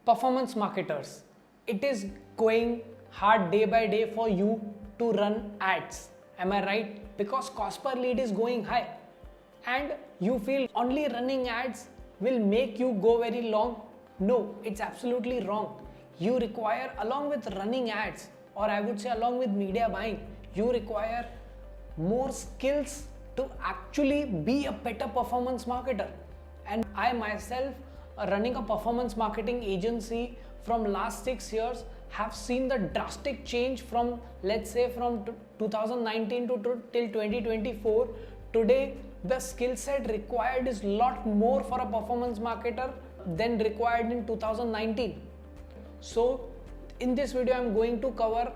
Performance marketers, it is going hard day by day for you to run ads. Am I right? Because cost per lead is going high and you feel only running ads will make you go very long. No, it's absolutely wrong. You require, along with running ads, or I would say along with media buying, you require more skills to actually be a better performance marketer. And I myself, running a performance marketing agency from last 6 years, have seen the drastic change from, let's say, from 2019 to till 2024. Today the skill set required is lot more for a performance marketer than required in 2019. So in this video I'm going to cover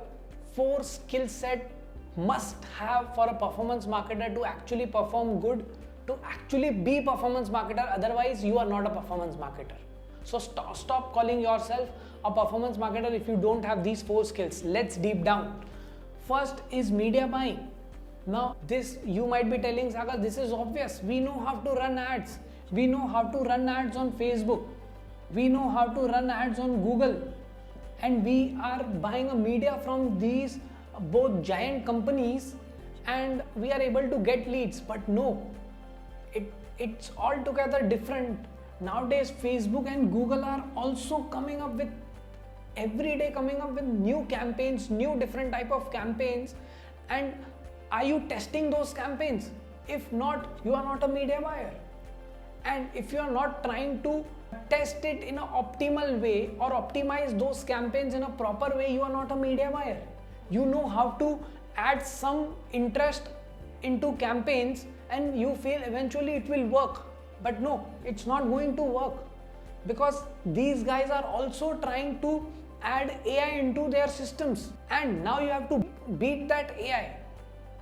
4 skill set must have for a performance marketer to actually perform good, to actually be performance marketer. Otherwise you are not a performance marketer. So stop calling yourself a performance marketer if you don't have these 4 skills. Let's deep down. First is media buying. Now this, you might be telling, Sagar, this is obvious. We know how to run ads. We know how to run ads on Facebook. We know how to run ads on Google. And we are buying a media from these both giant companies and we are able to get leads. But no, it's altogether different. Nowadays Facebook and Google are also coming up with, every day coming up with new campaigns, new different type of campaigns. And are you testing those campaigns? If not, you are not a media buyer. And if you are not trying to test it in an optimal way or optimize those campaigns in a proper way, you are not a media buyer. You know how to add some interest into campaigns and you feel eventually it will work. But no, it's not going to work because these guys are also trying to add AI into their systems. And now you have to beat that AI.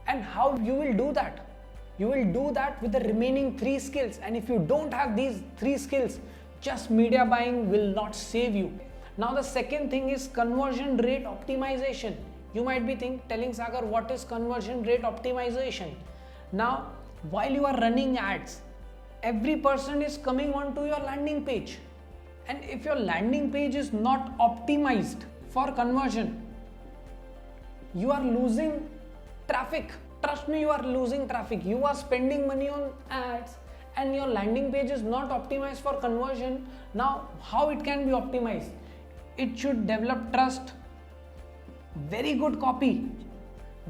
And how you will do that? You will do that with the remaining 3 skills. And if you don't have these 3 skills, just media buying will not save you. Now the second thing is conversion rate optimization. You might be telling, Sagar, what is conversion rate optimization? Now, while you are running ads, every person is coming onto your landing page. And if your landing page is not optimized for conversion, you are losing traffic. Trust me, you are losing traffic. You are spending money on ads and your landing page is not optimized for conversion. Now, how it can be optimized? It should develop trust. Very good copy.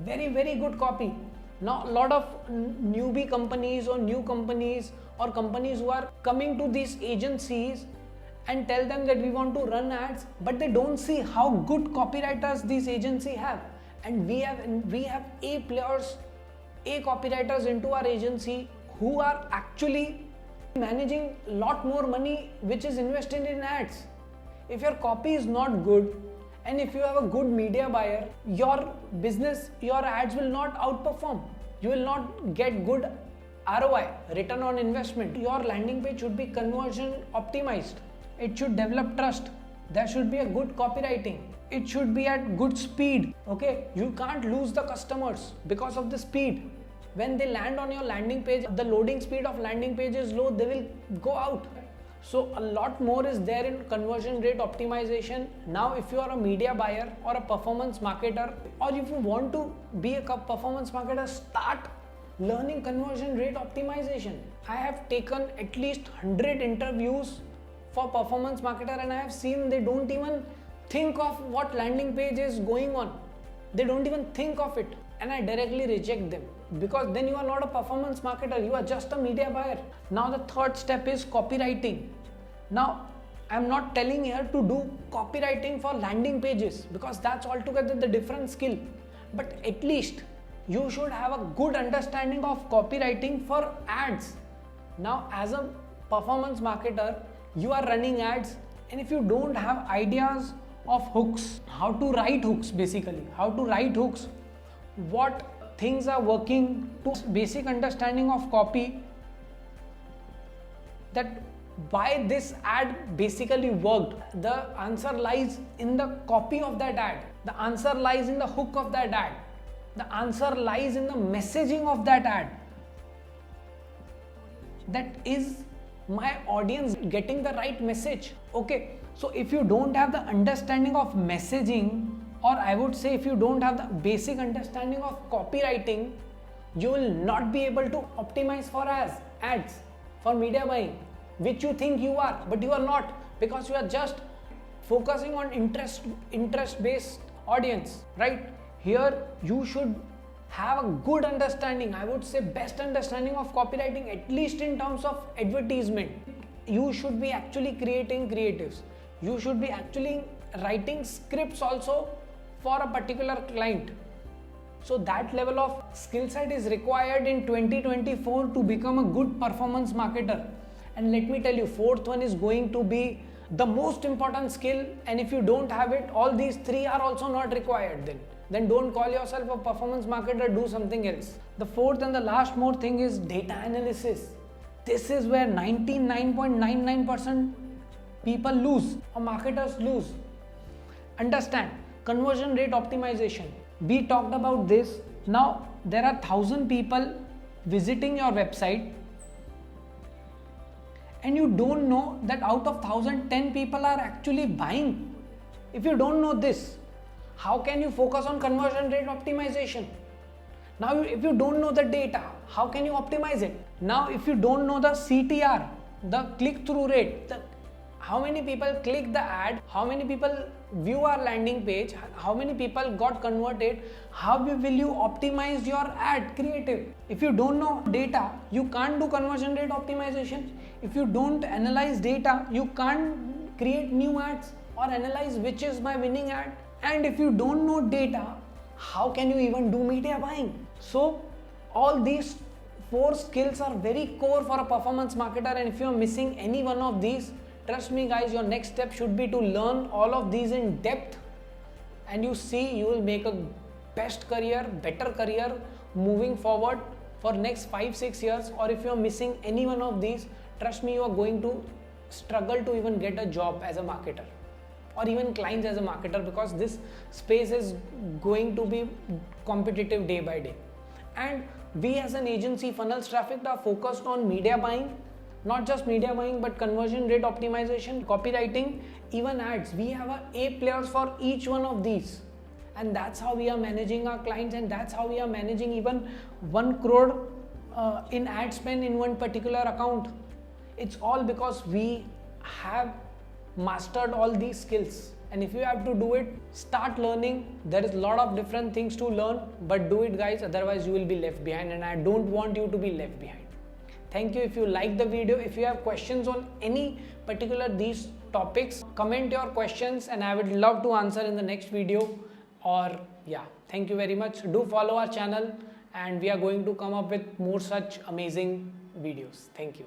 Very, very good copy. Now, a lot of newbie companies or new companies or companies who are coming to these agencies and tell them that we want to run ads, but they don't see how good copywriters these agencies have. And we have A players, A copywriters into our agency who are actually managing a lot more money which is invested in ads. If your copy is not good and if you have a good media buyer, your business, your ads will not outperform. You will not get good ROI, return on investment. Your landing page should be conversion optimized. It should develop trust. There should be a good copywriting. It should be at good speed. Okay, you can't lose the customers because of the speed. When they land on your landing page, the loading speed of landing page is low, they will go out. So a lot more is there in conversion rate optimization. Now if you are a media buyer or a performance marketer, or if you want to be a performance marketer, start learning conversion rate optimization. I have taken at least 100 interviews for performance marketer and I have seen they don't even think of what landing page is going on. They don't even think of it. And I directly reject them because then you are not a performance marketer, you are just a media buyer. Now the third step is copywriting. Now I'm not telling here to do copywriting for landing pages because that's altogether the different skill. But at least you should have a good understanding of copywriting for ads. Now as a performance marketer, you are running ads and if you don't have ideas of hooks, how to write hooks basically, how to write hooks, what things are working, to basic understanding of copy, that why this ad basically worked. The answer lies in the copy of that ad. The answer lies in the hook of that ad. The answer lies in the messaging of that ad. That is my audience getting the right message. Okay, So if you don't have the understanding of messaging, or I would say if you don't have the basic understanding of copywriting, you will not be able to optimize for ads, for media buying, which you think you are, but you are not, because you are just focusing on interest based audience, right? Here you should have a good understanding, I would say best understanding of copywriting, at least in terms of advertisement. You should be actually creating creatives, you should be actually writing scripts also for a particular client. So that level of skill set is required in 2024 to become a good performance marketer. And let me tell you, fourth one is going to be the most important skill, and if you don't have it, all these three are also not required. Then don't call yourself a performance marketer, do something else. The fourth and the last more thing is data analysis. This is where 99.99% people lose, or marketers lose. Understand, conversion rate optimization. We talked about this. Now there are 1,000 people visiting your website, and you don't know that out of 1,000, 10 people are actually buying. If you don't know this, how can you focus on conversion rate optimization? Now, if you don't know the data, how can you optimize it? Now, if you don't know the CTR, the click-through rate, how many people click the ad, how many people view our landing page, how many people got converted, how will you optimize your ad creative? If you don't know data, you can't do conversion rate optimization. If you don't analyze data, you can't create new ads or analyze which is my winning ad. And if you don't know data, how can you even do media buying? So all these 4 skills are very core for a performance marketer, and if you are missing any one of these, trust me guys, your next step should be to learn all of these in depth, and you see you will make a best career, better career moving forward for next 5-6 years. Or if you are missing any one of these, trust me, you are going to struggle to even get a job as a marketer or even clients as a marketer, because this space is going to be competitive day by day. And we as an agency, Funnels Traffic, are focused on media buying. Not just media buying, but conversion rate optimization, copywriting, even ads. We have A players for each one of these. And that's how we are managing our clients, and that's how we are managing even 1 crore in ad spend in one particular account. It's all because we have mastered all these skills. And if you have to do it, start learning. There is a lot of different things to learn, but do it guys, otherwise you will be left behind, and I don't want you to be left behind. Thank you. If you like the video, if you have questions on any particular these topics, comment your questions and I would love to answer in the next video. Or yeah, thank you very much. Do follow our channel, and we are going to come up with more such amazing videos. Thank you.